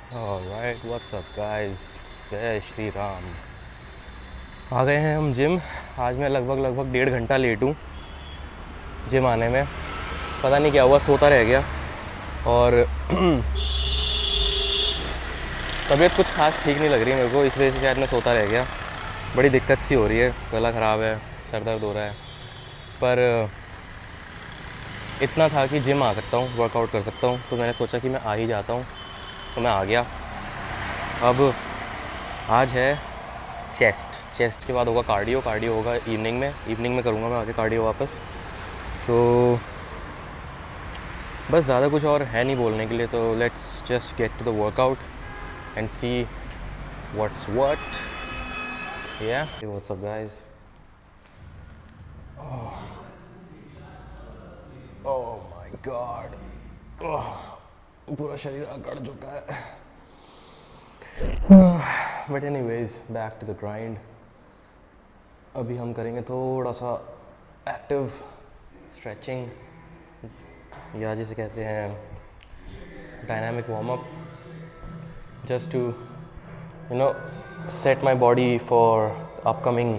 Alright, what's up guys, जय श्री राम। आ गए हैं हम जिम। आज मैं लगभग 1.5 घंटा लेट हूँ जिम आने में। पता नहीं क्या हुआ, सोता रह गया और तबीयत कुछ खास ठीक नहीं लग रही मेरे को, इस वजह से शायद मैं सोता रह गया। बड़ी दिक्कत सी हो रही है, गला ख़राब है, सर दर्द हो रहा है। पर इतना था कि जिम आ सकता हूँ, वर्कआउट कर सकता हूँ, तो मैंने सोचा कि मैं आ ही जाता हूँ, तो मैं आ गया। अब आज है चेस्ट के बाद होगा कार्डियो। कार्डियो होगा इवनिंग में करूँगा मैं आगे कार्डियो वापस। तो बस ज़्यादा कुछ और है नहीं बोलने के लिए, तो let's just get to the workout and see what's what. या what's up guys. Oh my god, पूरा शरीर अकड़ चुका है। But anyways, back to the grind. अभी हम करेंगे थोड़ा सा एक्टिव स्ट्रेचिंग, या जिसे कहते हैं dynamic warm up, just to set my body for upcoming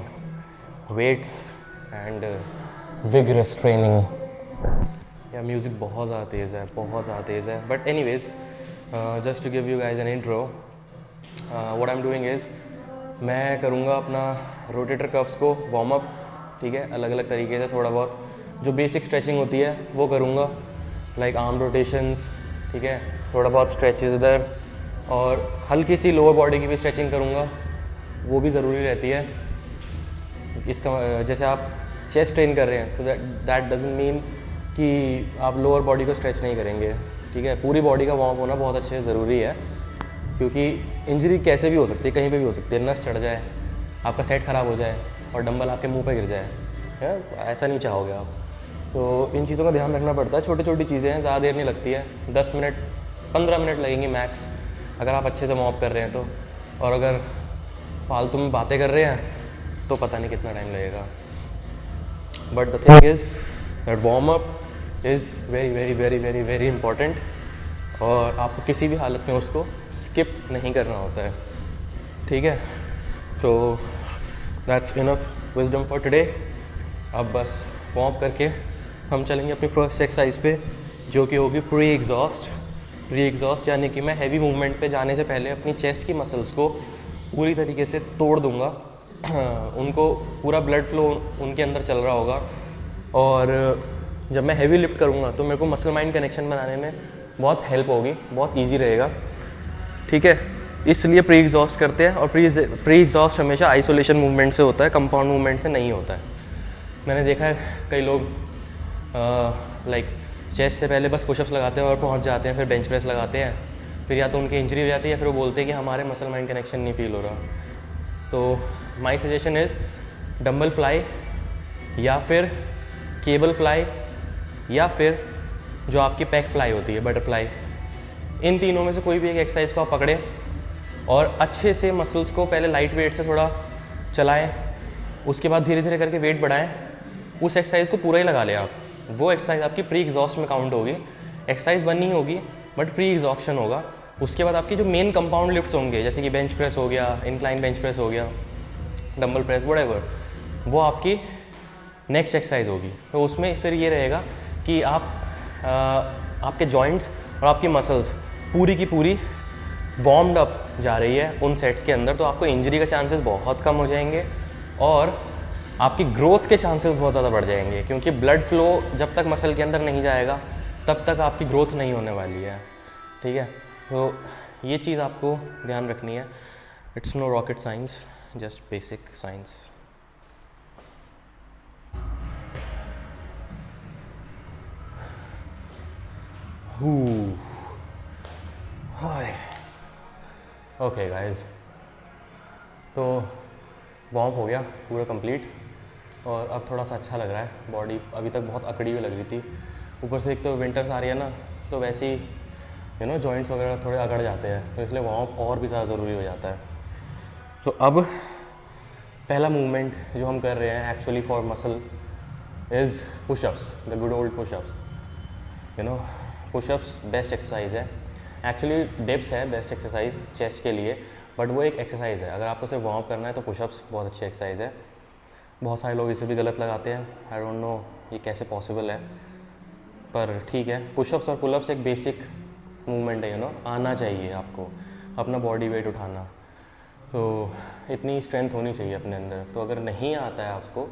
weights and vigorous training. या म्यूज़िक बहुत ज़्यादा तेज़ है, but anyways, just to give you guys an intro, what I am doing is मैं करूँगा अपना रोटेटर कफ्स को warm up, ठीक है, अलग अलग तरीके से। थोड़ा बहुत जो बेसिक स्ट्रेचिंग होती है वो करूँगा, लाइक आर्म रोटेशंस, ठीक है, थोड़ा बहुत स्ट्रेचेस इधर, और हल्की सी लोअर बॉडी की भी स्ट्रेचिंग करूँगा, वो भी ज़रूरी रहती है। इसका जैसे आप चेस्ट ट्रेन कर रहे हैं तो दैट डजंट मीन कि आप लोअर बॉडी को स्ट्रेच नहीं करेंगे, ठीक है। पूरी बॉडी का वार्म होना बहुत अच्छे से ज़रूरी है, क्योंकि इंजरी कैसे भी हो सकती है, कहीं पे भी हो सकती है। नस चढ़ जाए, आपका सेट ख़राब हो जाए और डंबल आपके मुंह पे गिर जाए, है, ऐसा नहीं चाहोगे आप। तो इन चीज़ों का ध्यान रखना पड़ता है। छोटी छोटी चीज़ें हैं, ज़्यादा देर नहीं लगती है, 10 मिनट 15 मिनट लगेंगी मैक्स, अगर आप अच्छे से वार्म अप कर रहे हैं तो। और अगर फालतू में बातें कर रहे हैं तो पता नहीं कितना टाइम लगेगा। But the thing is that warm up is very very very very very important, और आपको किसी भी हालत में उसको स्किप नहीं करना होता है, ठीक है। तो that's enough wisdom for today. अब बस वार्म अप करके हम चलेंगे अपनी फर्स्ट एक्सरसाइज पे, जो कि होगी प्री एग्जॉस्ट, यानी कि मैं हैवी मूवमेंट पे जाने से पहले अपनी चेस्ट की मसल्स को पूरी तरीके से तोड़ दूंगा। उनको पूरा ब्लड फ्लो उनके अंदर चल रहा होगा, और जब मैं हैवी लिफ्ट करूँगा तो मेरे को मसल माइंड कनेक्शन बनाने में बहुत हेल्प होगी, बहुत ईजी रहेगा, ठीक है। इसलिए प्री एग्जॉस्ट करते हैं, और प्री एग्जॉस्ट हमेशा आइसोलेशन मूवमेंट से होता है, कंपाउंड मूवमेंट से नहीं होता है। मैंने देखा है कई लोग लाइक चेस्ट से पहले बस पुशअप्स लगाते हैं और पहुंच जाते हैं, फिर बेंच प्रेस लगाते हैं, फिर या तो उनकी इंजरी हो जाती है या फिर वो बोलते हैं कि हमारे मसल माइंड कनेक्शन नहीं फील हो रहा। तो my suggestion is dumbbell fly, या फिर केबल फ्लाई, या फिर जो आपकी पैक फ्लाई होती है, बटरफ्लाई। इन तीनों में से कोई भी एक एक्सरसाइज को आप पकड़ें और अच्छे से मसल्स को पहले लाइट वेट से थोड़ा चलाएं, उसके बाद धीरे धीरे करके वेट बढ़ाएं, उस एक्सरसाइज को पूरा ही लगा लें आप। वो एक्सरसाइज आपकी प्री एग्जॉस्ट में काउंट होगी। एक्सरसाइज बन नहीं होगी बट प्री एग्जॉस्शन होगा। उसके बाद आपकी जो मेन कंपाउंड लिफ्ट्स होंगे, जैसे कि बेंच प्रेस हो गया, इंक्लाइन बेंच प्रेस हो गया, डंबल प्रेस, व्हाटएवर, वो आपकी नेक्स्ट एक्सरसाइज होगी। तो उसमें फिर ये रहेगा कि आपके जॉइंट्स और आपकी मसल्स पूरी की पूरी वार्म्ड अप जा रही है उन सेट्स के अंदर, तो आपको इंजरी के चांसेस बहुत कम हो जाएंगे, और आपकी ग्रोथ के चांसेस बहुत ज़्यादा बढ़ जाएंगे, क्योंकि ब्लड फ्लो जब तक मसल के अंदर नहीं जाएगा तब तक आपकी ग्रोथ नहीं होने वाली है, ठीक है। तो ये चीज़ आपको ध्यान रखनी है। It's no rocket science, just basic science. Okay guys, तो वार्म हो गया पूरा कंप्लीट, और अब थोड़ा सा अच्छा लग रहा है। बॉडी अभी तक बहुत अकड़ी हुई लग रही थी, ऊपर से एक तो विंटर्स आ रही है ना, तो वैसे ही जॉइंट्स वगैरह थोड़े अकड़ जाते हैं, तो इसलिए वार्म अप और भी ज़्यादा ज़रूरी हो जाता है। तो अब पहला मूवमेंट जो हम कर रहे हैं actually for muscle is pushups, the good old pushups. Pushups best exercise है। एक्चुअली डिप्स है बेस्ट एक्सरसाइज चेस्ट के लिए, बट वो एक एक्सरसाइज है। अगर आपको सिर्फ वार्म अप करना है तो पुशअप्स बहुत अच्छी एक्सरसाइज है। बहुत सारे लोग इसे भी गलत लगाते हैं, आई डोंट नो ये कैसे पॉसिबल है, पर ठीक है। पुशअप्स और पुलअप्स एक बेसिक मूवमेंट है, आना चाहिए आपको अपना बॉडी वेट उठाना, तो इतनी स्ट्रेंथ होनी चाहिए अपने अंदर। तो अगर नहीं आता है आपको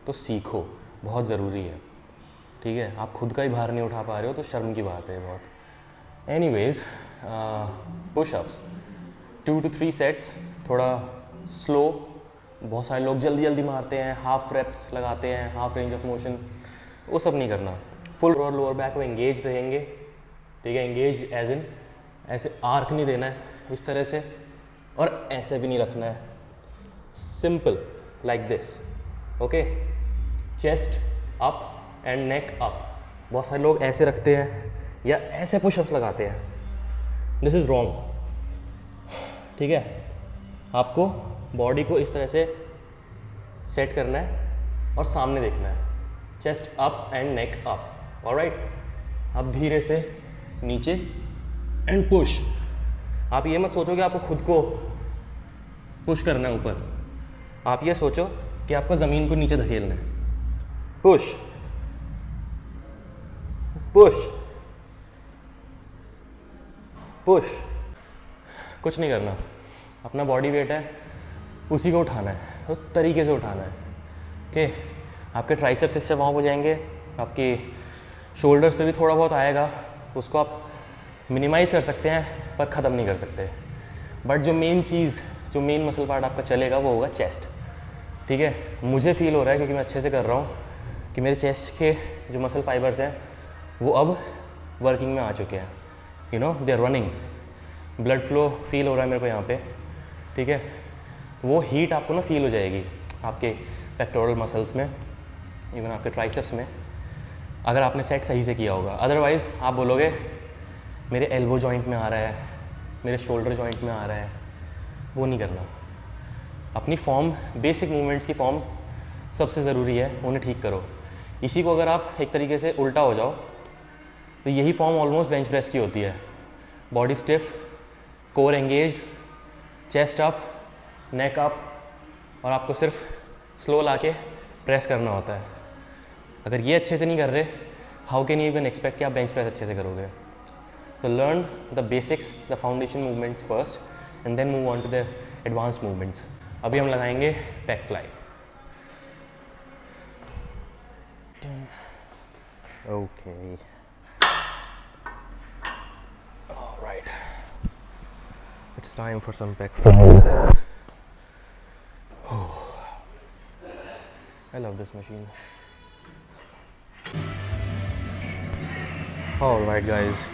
तो सीखो, बहुत ज़रूरी है, ठीक है। आप खुद का ही भार नहीं उठा पा रहे हो तो शर्म की बात है बहुत। एनीवेज, पुशअप्स 2 to 3 सेट्स, थोड़ा स्लो। बहुत सारे लोग जल्दी जल्दी मारते हैं, हाफ रेप्स लगाते हैं, हाफ रेंज ऑफ मोशन, वो सब नहीं करना। फुल और लोअर बैक में एंगेज रहेंगे, ठीक है। एंगेज एज इन ऐसे आर्क नहीं देना है इस तरह से, और ऐसे भी नहीं रखना है, simple like this, okay. Chest up and neck up. बहुत सारे लोग ऐसे रखते हैं या ऐसे पुशअप्स लगाते हैं, दिस इज़ रॉन्ग, ठीक है। आपको बॉडी को इस तरह से सेट करना है और सामने देखना है, chest up and neck up, alright. अब धीरे से नीचे एंड पुश। आप ये मत सोचो कि आपको खुद को पुश करना है ऊपर, आप ये सोचो कि आपको ज़मीन को नीचे धकेलना है। पुश पुश पुश, कुछ नहीं करना, अपना बॉडी वेट है उसी को उठाना है, तो तरीके से उठाना है, ओके। आपके ट्राइसेप्स इससे वार्म हो जाएंगे, आपके शोल्डर्स पे भी थोड़ा बहुत आएगा, उसको आप मिनिमाइज़ कर सकते हैं पर ख़त्म नहीं कर सकते। बट जो मेन चीज़, जो मेन मसल पार्ट आपका चलेगा वो होगा चेस्ट, ठीक है। मुझे फील हो रहा है क्योंकि मैं अच्छे से कर रहा हूँ कि मेरे चेस्ट के जो मसल फाइबर्स हैं वो अब वर्किंग में आ चुके हैं, they are running, blood flow feel हो रहा है मेरे को यहाँ पे, ठीक है। वो हीट आपको ना फील हो जाएगी आपके पेक्टोरल मसल्स में, इवन आपके ट्राइसेप्स में, अगर आपने सेट सही से किया होगा। अदरवाइज़ आप बोलोगे मेरे एल्बो जॉइंट में आ रहा है, मेरे शोल्डर जॉइंट में आ रहा है, वो नहीं करना। अपनी फॉर्म, बेसिक मूवमेंट्स की फॉर्म सबसे ज़रूरी है, उन्हें ठीक करो। इसी को अगर आप एक तरीके से उल्टा हो जाओ तो यही फॉर्म ऑलमोस्ट बेंच प्रेस की होती है। Body stiff, core engaged, chest up, neck up, और आपको सिर्फ स्लो लाके प्रेस करना होता है। अगर ये अच्छे से नहीं कर रहे, how can you even expect कि आप बेंच प्रेस अच्छे से करोगे। So learn the basics, the foundation movements first and then move on to the advanced movements. अभी हम लगाएंगे pec fly. Okay, alright, it's time for some pec fly. I love this machine. Alright guys,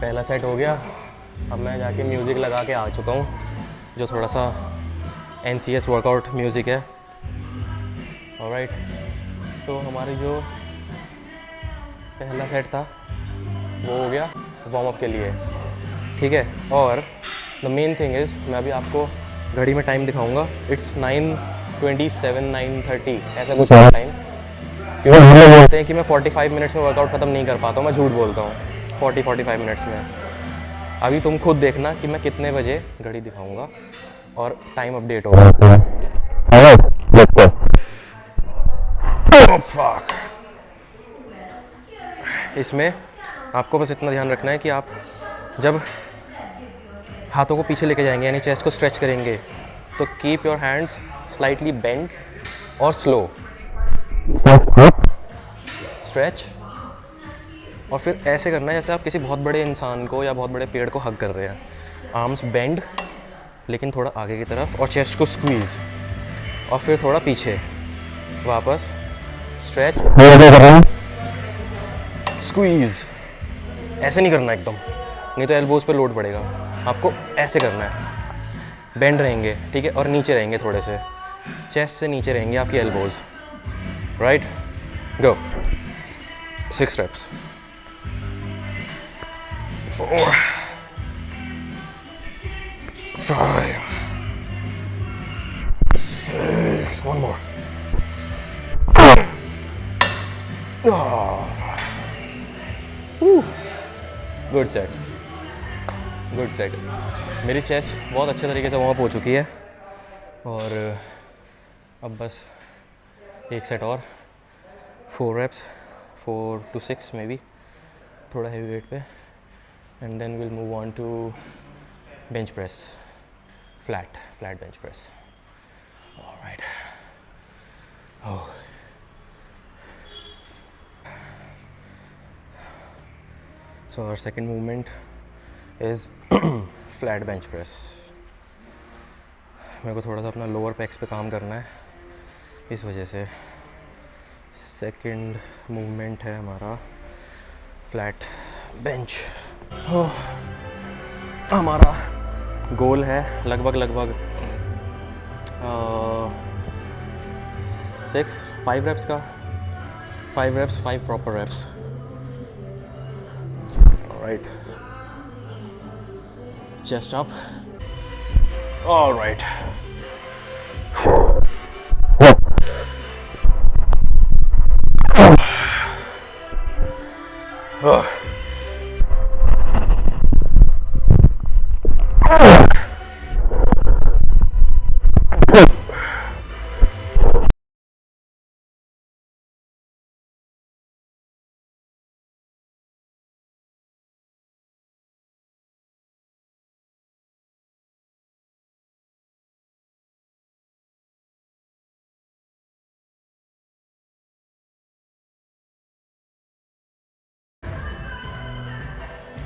पहला set हो गया। अब मैं जाके music लगा के आ चुका हूँ, जो थोड़ा सा NCS वर्कआउट म्यूज़िक है। ऑलराइट, तो हमारी जो पहला सेट था वो हो गया वार्म अप के लिए, ठीक है। और द मेन थिंग इज़, मैं अभी आपको घड़ी में टाइम दिखाऊंगा, इट्स 9:27, 9:30 ऐसा कुछ है टाइम, क्योंकि हम लोग बोलते हैं कि मैं 45 मिनट्स में वर्कआउट ख़त्म नहीं कर पाता हूँ, मैं झूठ बोलता हूँ 40-45 मिनट्स में। अभी तुम खुद देखना कि मैं कितने बजे घड़ी दिखाऊंगा और टाइम अपडेट होगा। इसमें आपको बस इतना ध्यान रखना है कि आप जब हाथों को पीछे लेके जाएंगे यानी चेस्ट को स्ट्रेच करेंगे तो keep your hands slightly bend और स्लो, स्ट्रेच, और फिर ऐसे करना है जैसे आप किसी बहुत बड़े इंसान को या बहुत बड़े पेड़ को हग कर रहे हैं। आर्म्स बेंड लेकिन थोड़ा आगे की तरफ, और चेस्ट को स्क्वीज़, और फिर थोड़ा पीछे वापस, स्ट्रेच, स्क्वीज़। ऐसे नहीं करना एकदम, नहीं तो एल्बोज पे लोड पड़ेगा। आपको ऐसे करना है, बेंड रहेंगे, ठीक है, और नीचे रहेंगे थोड़े से, चेस्ट से नीचे रहेंगे आपकी एल्बोज, राइट। गो, 6 reps, 4, 5, 6, one more. Oh, good set. Good set. मेरी चेस्ट बहुत अच्छे तरीके से वार्म अप हो चुकी है और अब बस एक सेट और 4 reps, 4 to 6 मे बी, थोड़ा हैवी वेट पे, and then will move on to bench press, flat bench press. Alright. Oh, so our second movement is flat bench press. मेरे को थोड़ा सा अपना लोअर पैक्स पे काम करना है, इस वजह से सेकंड मूवमेंट है हमारा फ्लैट बेंच। हमारा गोल है लगभग 5 reps का, 5 reps, 5 proper reps. Alright, chest up. Alright.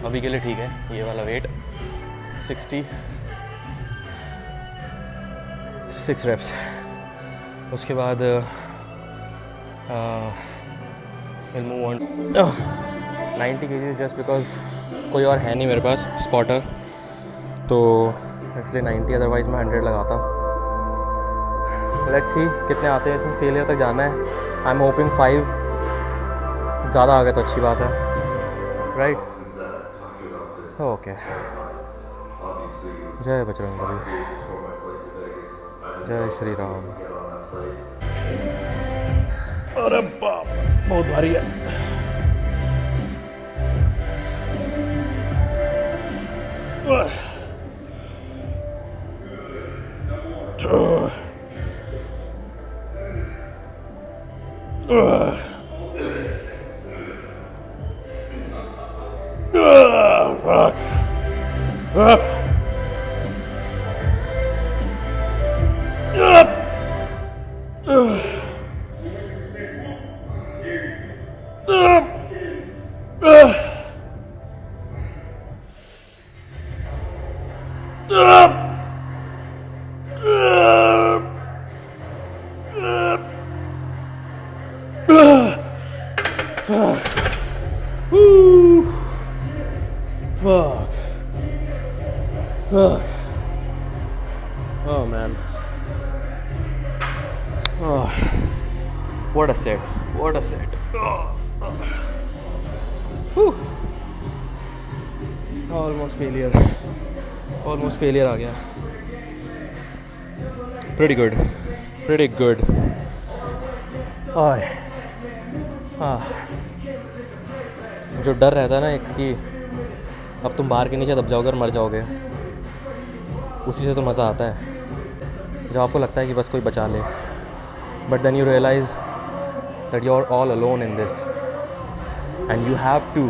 अभी के लिए ठीक है ये वाला वेट, 66 reps। उसके बाद will move on 90 kgs, just because कोई और है नहीं मेरे पास स्पॉटर, तो इसलिए 90, अदरवाइज मैं 100 लगाता। लेट्स सी कितने आते हैं इसमें, फेलियर तक जाना है। आई एम होपिंग 5, ज़्यादा आ गया तो अच्छी बात है, राइट? ओके। जय बजरंगबली, जय श्री राम। अरे बाप, बहुत भारी है। Fuck. Up. Up. Fuck. Fuck. Oh man. Oh. What a set. What a set. Whew. Almost failure. Almost failure आ गया. Pretty good. Pretty good. जो डर रहता है ना एक कि अब तुम बाहर के नीचे दब जाओगे और मर जाओगे, उसी से तो मज़ा आता है, जब आपको लगता है कि बस कोई बचा ले, but then you realize that you are all alone in this and you have to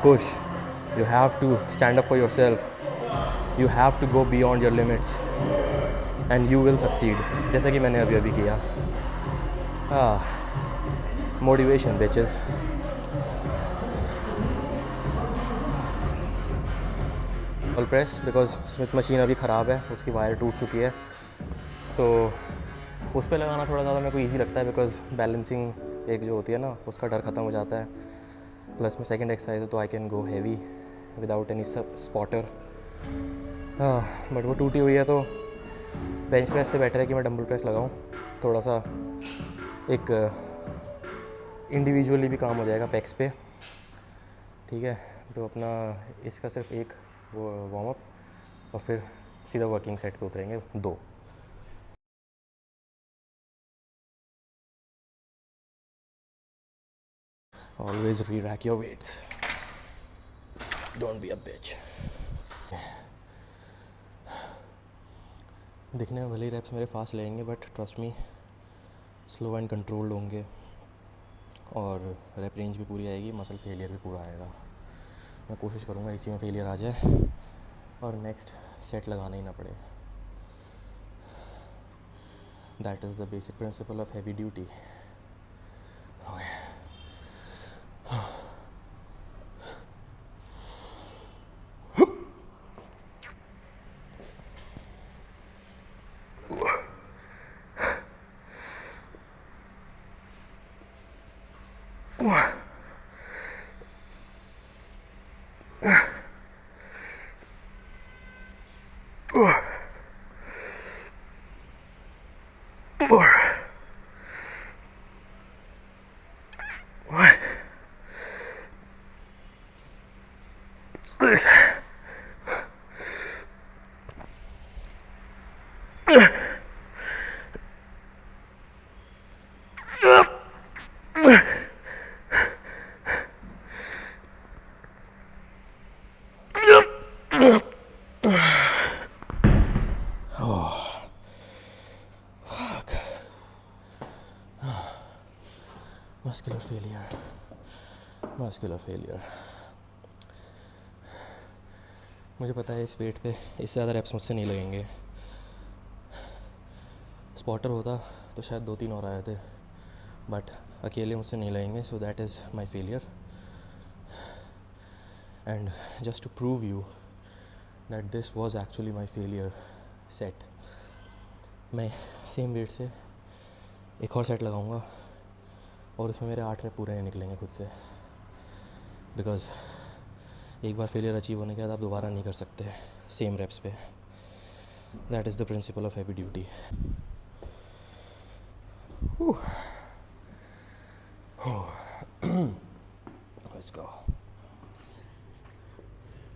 push, you have to stand up for your self, you have to go beyond your limits and you will succeed, जैसे कि मैंने अभी किया। Motivation bitches. Double press, because Smith machine अभी ख़राब है, उसकी wire टूट चुकी है, तो उस पर लगाना थोड़ा ज़्यादा मेरे को ईजी लगता है, बिकॉज बैलेंसिंग एक जो होती है ना, उसका डर ख़त्म हो जाता है। प्लस में सेकंड एक्सरसाइज है तो I can go heavy without any spotter. But वो टूटी हुई है, तो बेंच प्रेस से बेटर है कि मैं डंबल प्रेस लगाऊं, थोड़ा सा एक इंडिविजुअली भी काम हो जाएगा पैक्स पे, ठीक है? तो अपना इसका सिर्फ एक वो वार्म अप और फिर सीधा वर्किंग सेट पे उतरेंगे 2। Always re-rack your weights. Don't be a bitch. दिखने में भले ही रैप्स मेरे फास्ट लगेंगे but trust me slow and controlled होंगे और रैप रेंज भी पूरी आएगी, मसल फेलियर भी पूरा आएगा। मैं कोशिश करूँगा इसी में फेलियर आ जाए और नेक्स्ट सेट लगाना ही ना पड़े। That is the basic principle of heavy duty. Muscular failure. मुझे पता है इस वेट पे इससे ज़्यादा रैप्स मुझसे नहीं लगेंगे। स्पॉटर होता तो शायद 2-3 और आए थे बट अकेले मुझसे नहीं लगेंगे, so that is my failure. And just to prove you that this was actually my failure set, मैं सेम वेट से एक और सेट लगाऊंगा और उसमें मेरे 8 रैप पूरे नहीं निकलेंगे खुद से, बिकॉज एक बार फेलियर अचीव होने के बाद आप दोबारा नहीं कर सकते सेम रैप्स पे। That is the principle of heavy duty. Let's go.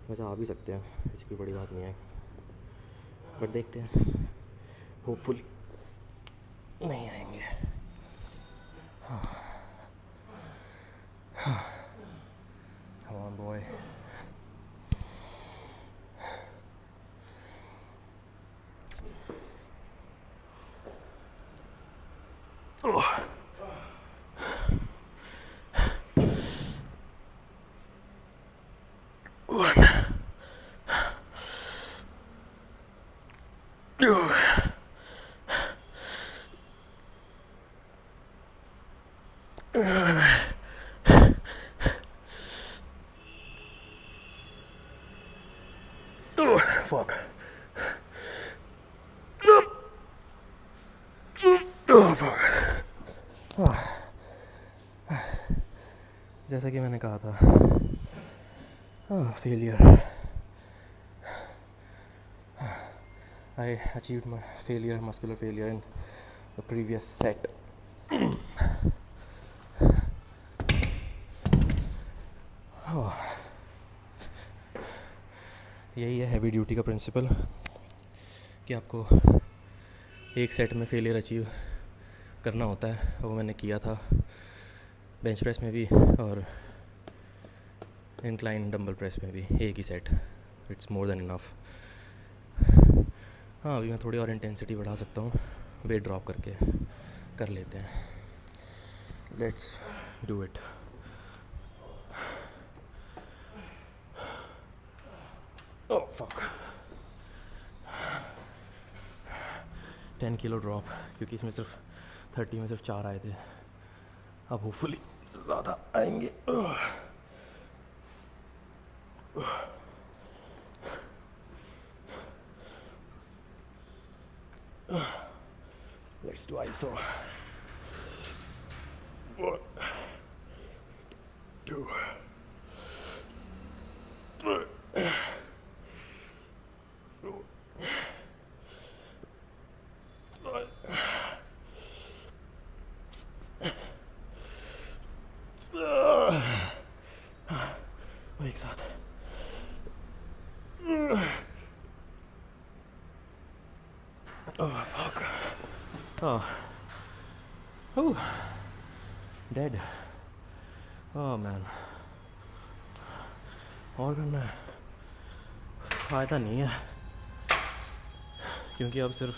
वैसे आ भी सकते हैं, ऐसी कोई बड़ी बात नहीं है, बट देखते हैं, होपफुली नहीं आएंगे। Come on, boy. Fuck. Oh, fuck. जैसा कि मैंने कहा था, failure. I achieved my failure, muscular failure in the previous set. यही है हैवी ड्यूटी का प्रिंसिपल कि आपको एक सेट में फेलियर अचीव करना होता है। वो मैंने किया था बेंच प्रेस में भी और इंक्लाइन डंबल प्रेस में भी, एक ही set. It's more than enough. हाँ, अभी मैं थोड़ी और इंटेंसिटी बढ़ा सकता हूँ, वेट ड्रॉप करके कर लेते हैं। Let's do it. Oh fuck. 10 kilo drop, क्योंकि इसमें सिर्फ 30 में सिर्फ 4 आए थे। अब होपफुली ज़्यादा आएंगे। Let's do ISO. 1, 2, 3, 4, 5. एक साथ। Oh fuck. Oh. Dead. Oh man. और करना है। फ़ायदा नहीं है क्योंकि अब सिर्फ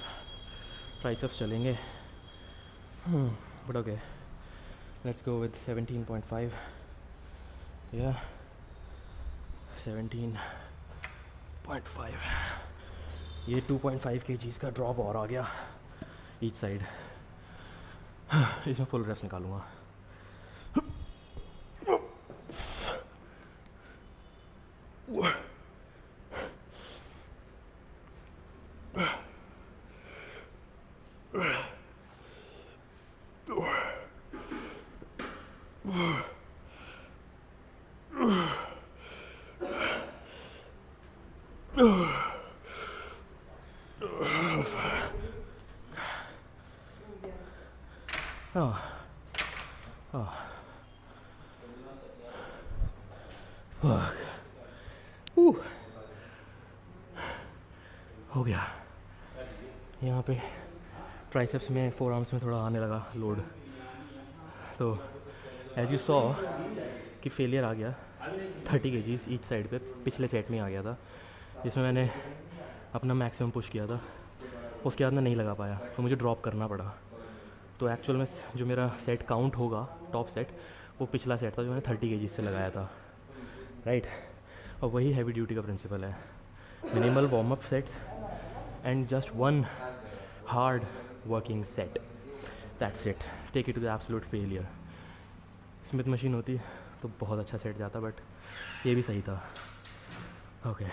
ट्राइसेप्स चलेंगे. But okay, let's go with 17.5. या 17.5. ये 2.5 kgs का ड्रॉप और आ गया ईच साइड. इसमें फुल रेप्स निकालूंगा. हो गया. यहाँ पे ट्राइसेप्स में, फोर आर्म्स में थोड़ा आने लगा लोड. तो एज यू सॉ कि फेलियर आ गया 30 kgs ईच साइड पे. पिछले सेट में आ गया था जिसमें मैंने अपना मैक्सिमम पुश किया था. उसके बाद मैं नहीं लगा पाया तो मुझे ड्रॉप करना पड़ा. तो एक्चुअल में जो मेरा सेट काउंट होगा टॉप सेट, वो पिछला सेट था जो मैंने 30 kgs से लगाया था, राइट. और वही हैवी ड्यूटी का प्रिंसिपल है. Minimal warm up sets and just one hard working set. That's it. Take it to the absolute failure. Smith machine होती तो बहुत अच्छा सेट जाता, बट ये भी सही था. Okay,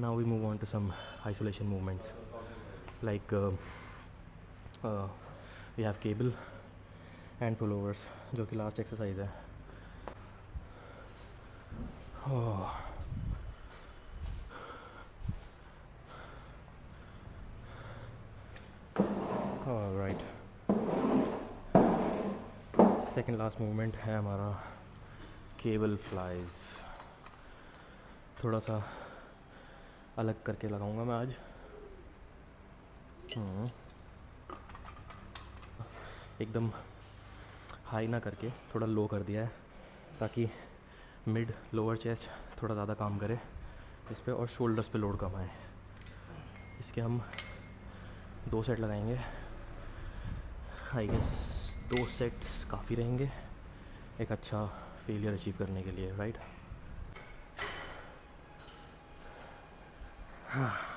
now we move on to some isolation movements like we have cable and pullovers, जो कि लास्ट एक्सरसाइज है. राइट, सेकेंड लास्ट मूवमेंट है हमारा केबल फ्लाइज. थोड़ा सा अलग करके लगाऊंगा मैं आज. एकदम हाई ना करके थोड़ा लो कर दिया है ताकि मिड लोअर चेस्ट थोड़ा ज़्यादा काम करे इस पे और शोल्डर्स पे लोड कम आए. इसके हम 2 सेट लगाएंगे. आई गेस 2 सेट्स काफ़ी रहेंगे एक अच्छा फेलियर अचीव करने के लिए, राइट.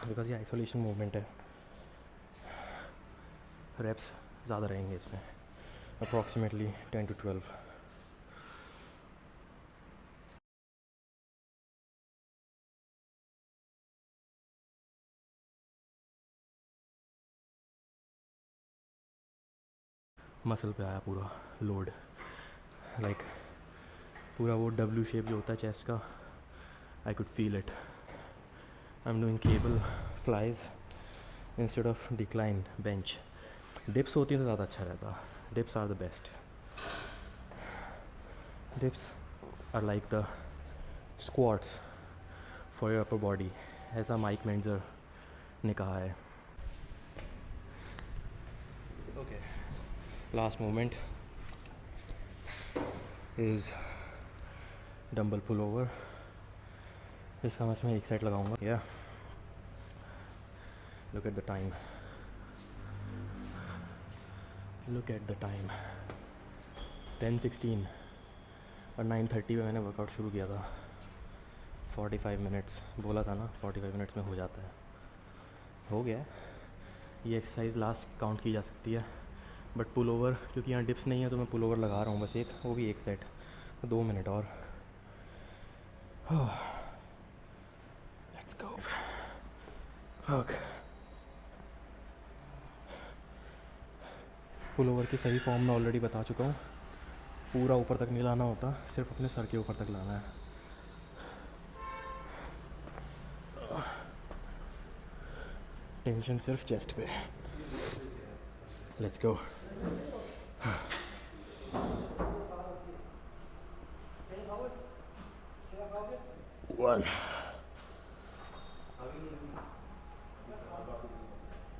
बिकॉज ये आइसोलेशन मूवमेंट है, रेप्स ज़्यादा रहेंगे इसमें, अप्रॉक्सीमेटली 10 to 12. मसल पे आया पूरा लोड, लाइक पूरा वो W शेप जो होता है चेस्ट का. I could feel it. I am doing cable flies instead of decline bench. Dips होती तो ज़्यादा अच्छा रहता. Dips are the best. Dips are like the squats for your upper body, ऐसा माइक मेंजर ने कहा है. Okay, last movement is dumbbell pull over, जिसका मैं इसमें एक साइड लगाऊंगा. Yeah look at the time, look at the time, 10:16 और 9:30 में मैंने वर्कआउट शुरू किया था. 45 मिनट्स बोला था ना, 45 मिनट्स में हो जाता है. हो गया. ये एक्सरसाइज लास्ट काउंट की जा सकती है, बट पुल ओवर क्योंकि यहाँ डिप्स नहीं है तो मैं पुल ओवर लगा रहा हूँ बस एक, वो भी एक सेट. 2 मिनट और. Let's go. पुल ओवर की सही फॉर्म मैं ऑलरेडी बता चुका हूँ. पूरा ऊपर तक नहीं लाना होता, सिर्फ अपने सर के ऊपर तक लाना है. टेंशन सिर्फ चेस्ट पे. Let's go. 1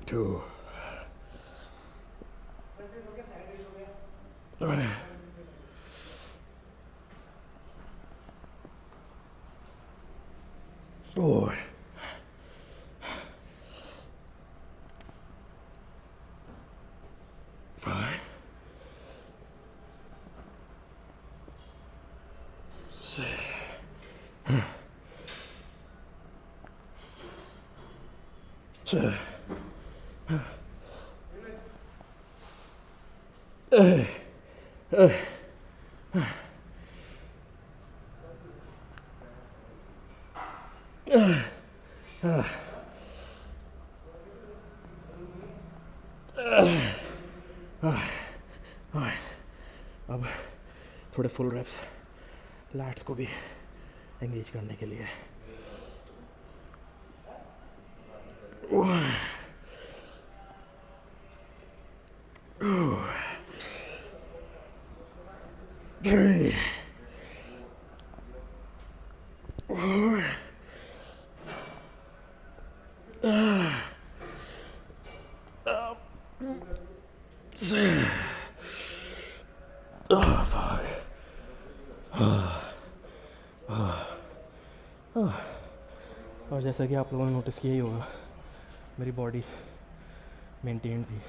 2 3 4 अब थोड़े फुल रेप्स लैट्स को भी एंगेज करने के लिए. Three, 4, oh fuck. और जैसा कि आप लोगों ने नोटिस किया ही होगा, मेरी बॉडी मेंटेन थी,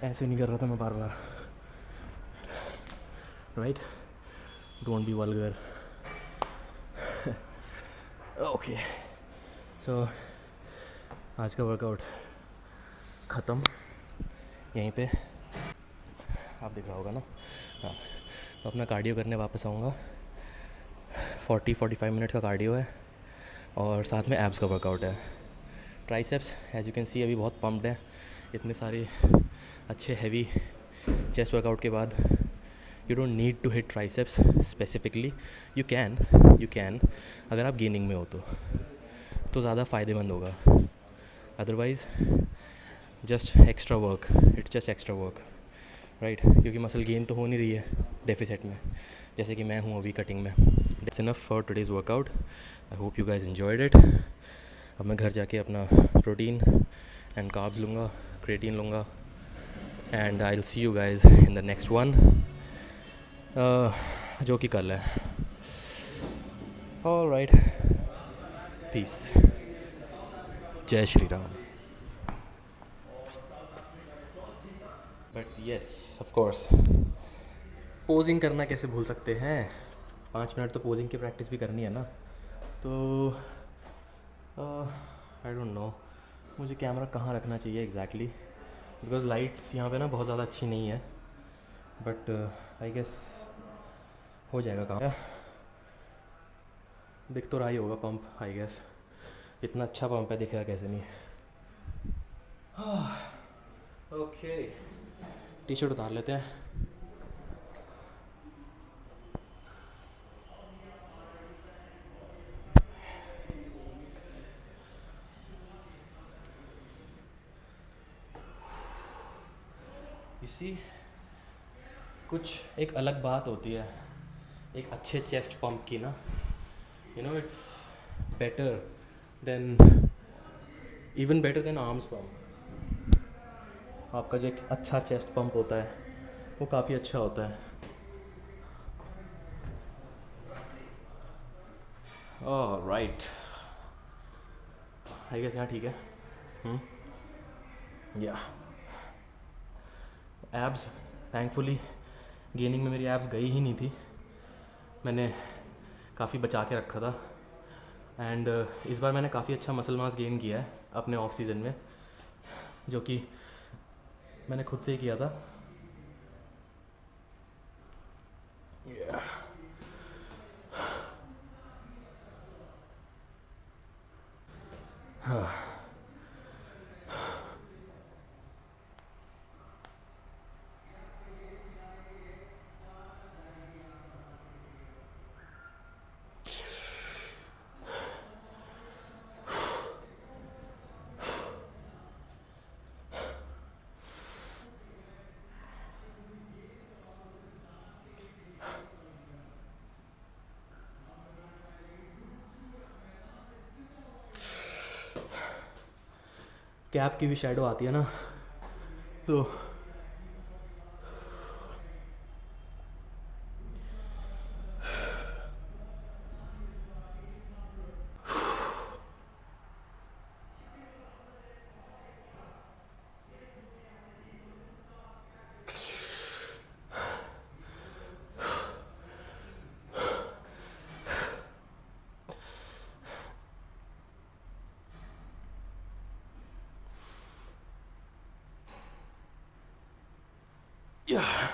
ऐसे नहीं कर रहा था मैं बार बार. Right, don't be vulgar. Okay, so आज का वर्कआउट ख़त्म यहीं पे. आप दिख रहा होगा ना. हाँ, तो अपना कार्डियो करने वापस आऊँगा. 40-45 मिनट का कार्डियो है और साथ में एब्स का वर्कआउट है. Triceps as you can see अभी बहुत पम्प्ड है. इतने सारे अच्छे हैवी चेस्ट वर्कआउट के बाद you don't need to hit triceps specifically. You can अगर आप गेनिंग में हो तो ज़्यादा फ़ायदेमंद होगा. Otherwise just extra work, it's just extra work, right. क्योंकि मसल गेन तो हो नहीं रही है डेफिसिट में, जैसे कि मैं हूँ अभी कटिंग में. That's enough for today's workout. I hope you guys enjoyed it. अब मैं घर जाके अपना प्रोटीन एंड कार्ब्स लूँगा, क्रिएटिन लूँगा, and I will see you guys in the next one, जो कि कल है. All right, peace. जय Shri Ram. But yes, of course, posing करना कैसे भूल सकते हैं. 5 मिनट तो पोजिंग की प्रैक्टिस भी करनी है ना. तो आई डोंट नो मुझे कैमरा कहाँ रखना चाहिए एग्जैक्टली, बिकॉज लाइट्स यहाँ पे ना बहुत ज़्यादा अच्छी नहीं है. बट आई गेस हो जाएगा काम. दिख तो रहा ही होगा पंप. आई गेस इतना अच्छा पंप है, दिखेगा कैसे नहीं. ओके, टी शर्ट उतार लेते हैं. इसी कुछ एक अलग बात होती है एक अच्छे चेस्ट पंप की ना. You know, it's better than, even better than arms pump. आपका जो एक अच्छा चेस्ट पंप होता है वो काफ़ी अच्छा होता है. ओह राइट, आई गेस यहाँ ठीक है. या एब्स, थैंकफुली गेनिंग में मेरी एब्स गई ही नहीं थी. मैंने काफ़ी बचा के रखा था. एंड इस बार मैंने काफ़ी अच्छा मसल मास गेन किया है अपने ऑफ सीज़न में, जो कि मैंने खुद से ही किया था. कैप की भी शैडो आती है ना, तो Yeah.